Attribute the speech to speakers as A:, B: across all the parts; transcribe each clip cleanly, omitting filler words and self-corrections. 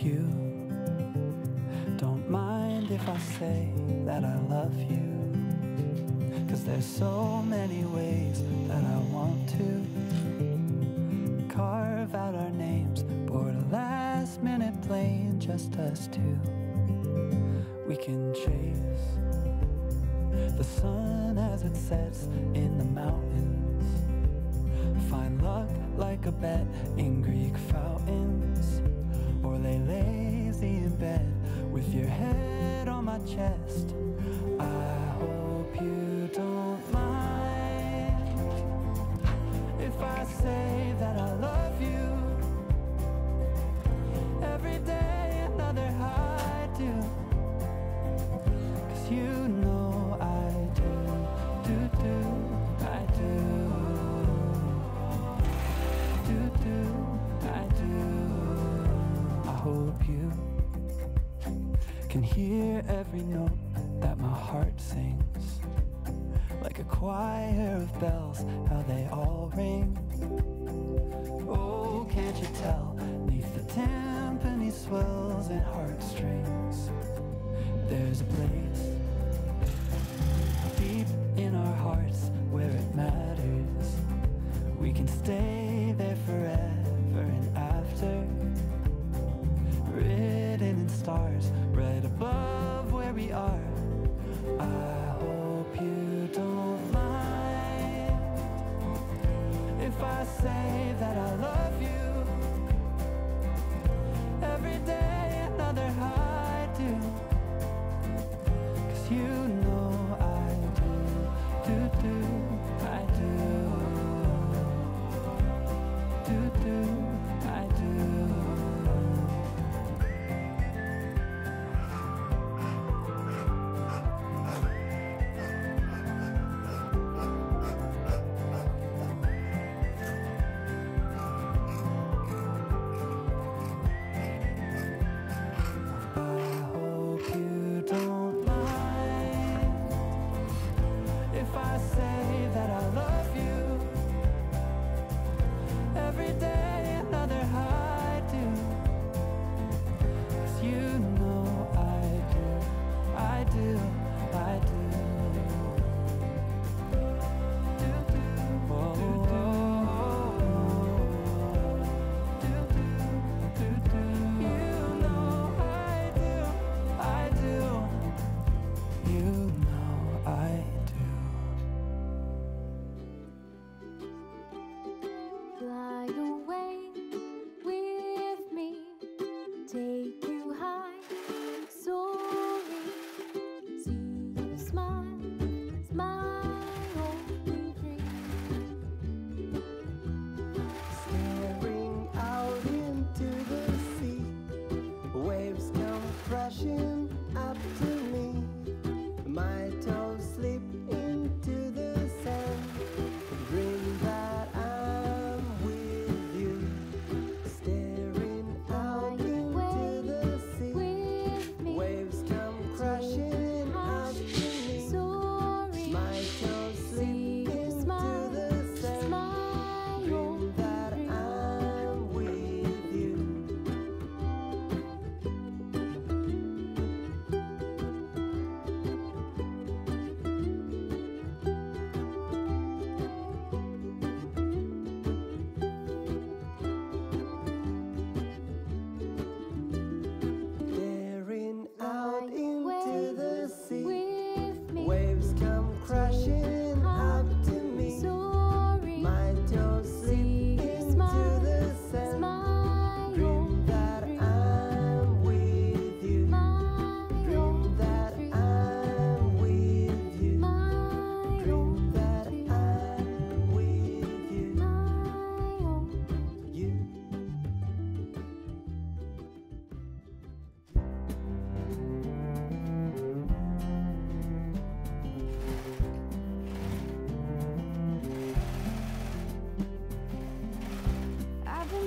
A: you don't mind if I say that I love you, 'cause there's so many ways that I want to carve out our names, board a last minute plane, just us two. We can chase the sun as it sets in the mountains, find luck like a bet in Greek fountains, or lay lazy in bed with your head on my chest. I hope you don't mind if I say that I love you. Every day another high do, 'cause you know I do, I do, I do. I hope you can hear every note that my heart sings, like a choir of bells, how they all ring. Oh, can't you tell, 'neath the timpani swells and heartstrings, there's a place deep in our hearts where it matters. We can stay there forever and after, written in stars right above where we are. I hope you don't mind if I say that I love you. Every day another high do, 'cause you know I do, I do, I do.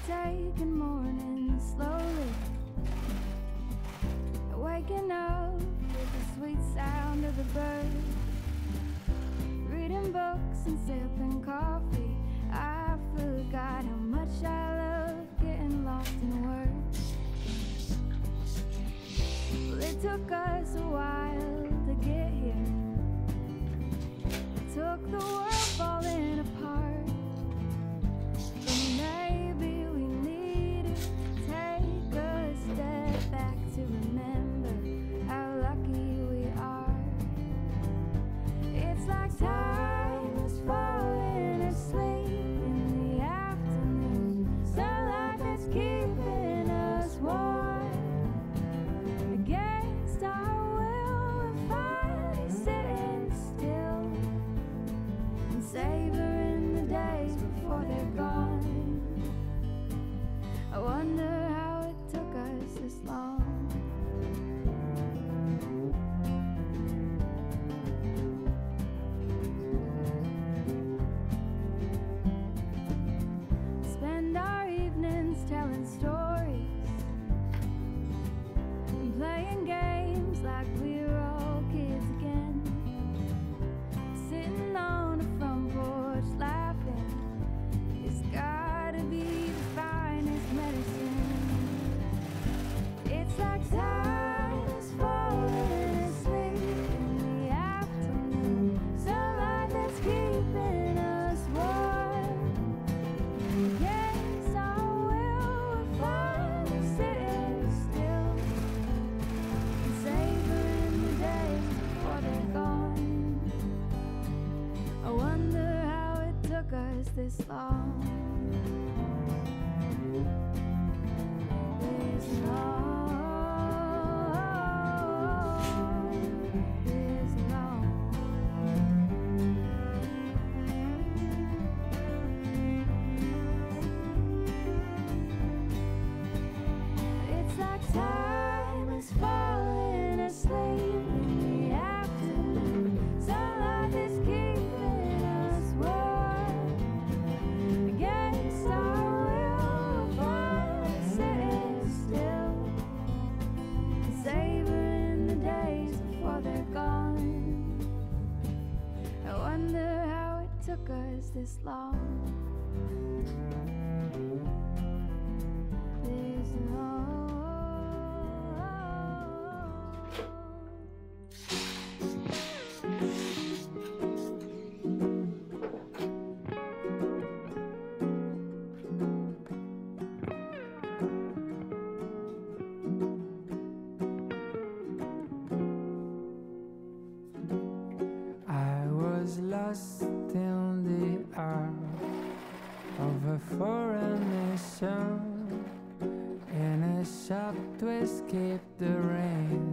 B: taking mornings slowly, waking up with the sweet sound of the birds, reading books and sipping coffee. I forgot how much I love getting lost in words. took us a while to get here. It took the world falling apart. But maybe we needed to take a step back to remember how lucky we are. It's like time is falling asleep in the afternoon. Sunlight that's keeping us warm. Against our will, we're finally sitting still and savoring the days before they're gone. I wonder how it took us this long. Spend our evenings telling stories and playing games like we were all kids again. Sitting on the front porch laughing, it's gotta be the finest medicine. It's like time is falling asleep in the afternoon. Sunlight that's keeping us warm. Against our will, we're finally sitting still and savoring the days before they're gone. I wonder how it took us this long. This long. This long. It's like time is falling asleep in the afternoon. Sunlight is keeping us warm. Against our will, we're finally sitting still and savoring the days before they're gone. I wonder how it took us this long. This long.
A: I was lost in the art of a foreign nation, in a shop to escape the rain,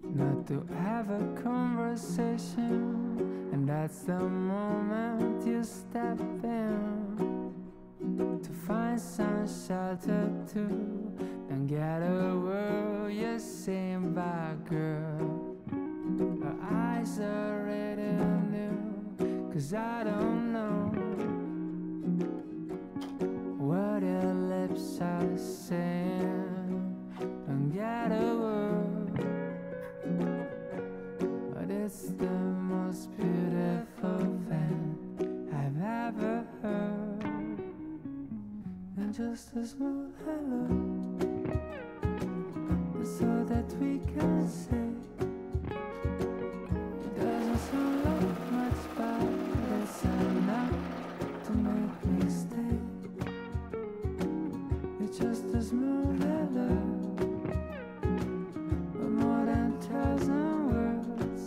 A: not to have a conversation. And that's the moment you step in to find some shelter too. Don't get a word you're saying by girl. Her eyes are red and new, 'cause I don't know what your lips are saying. Don't get a word, but it's the most beautiful thing I've ever heard. And just a small hello, that's all that we can say. Doesn't sound like much, but it's enough to make me stay. It's just a small hello, but more than 1,000 words.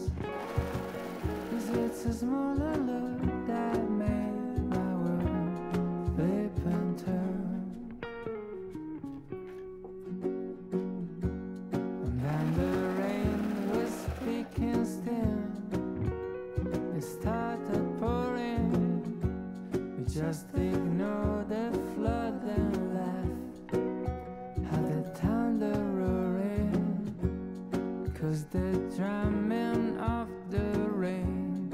A: 'Cause it's a small hello that made my world flip and turn. And then the rain was speaking still. It started pouring. We just ignored the flood and laughed at the thunder roaring. 'Cause the drumming of the rain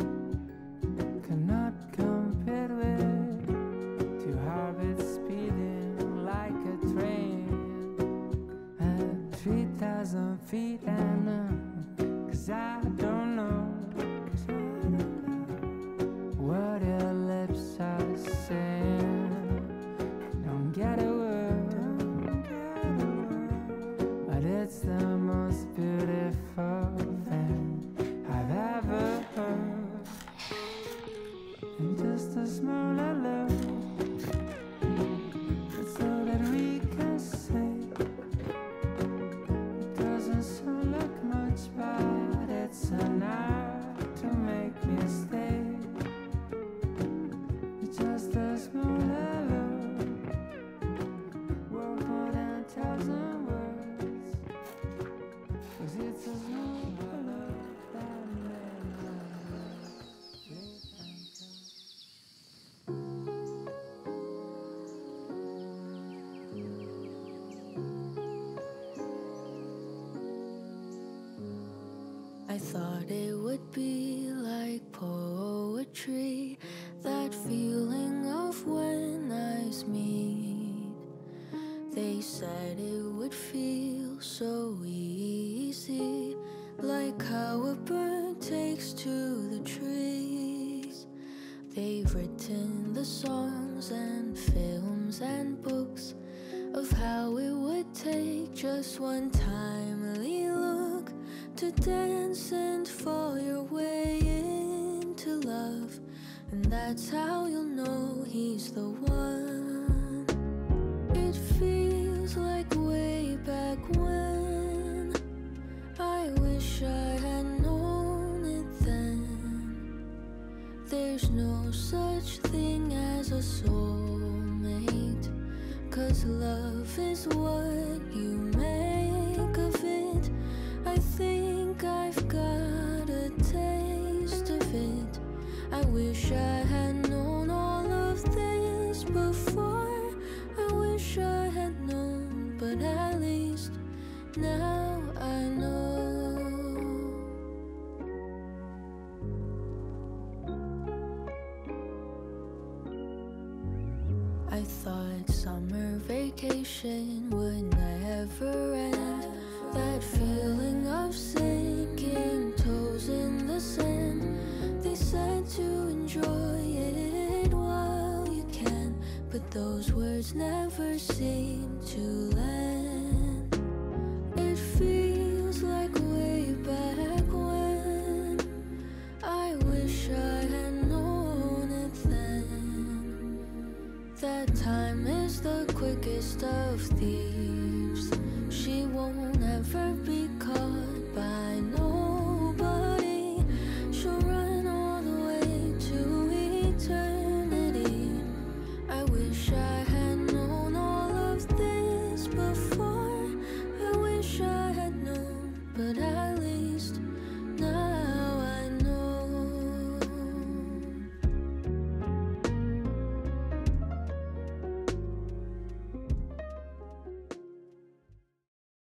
B: thought it would be like poetry, that feeling of when eyes meet. They said it would feel so easy, like how a bird takes to the trees. They've written the songs and films and books of how it would take just one timely look to dance and fall your way into love. And that's how you'll know he's the one. It feels like way back when. I wish I had known it then. There's no such thing as a soulmate, 'cause love is what you make of it. I think I've got a taste of it. I wish I had known all of this before. I wish I had known, but at least now I know. I thought summer vacation would never end. That feeling of sinking toes in the sand. They said to enjoy it while you can, but those words never seem to land. It feels like way back when. I wish I had known it then. That time is the quickest of thieves. She won't ever be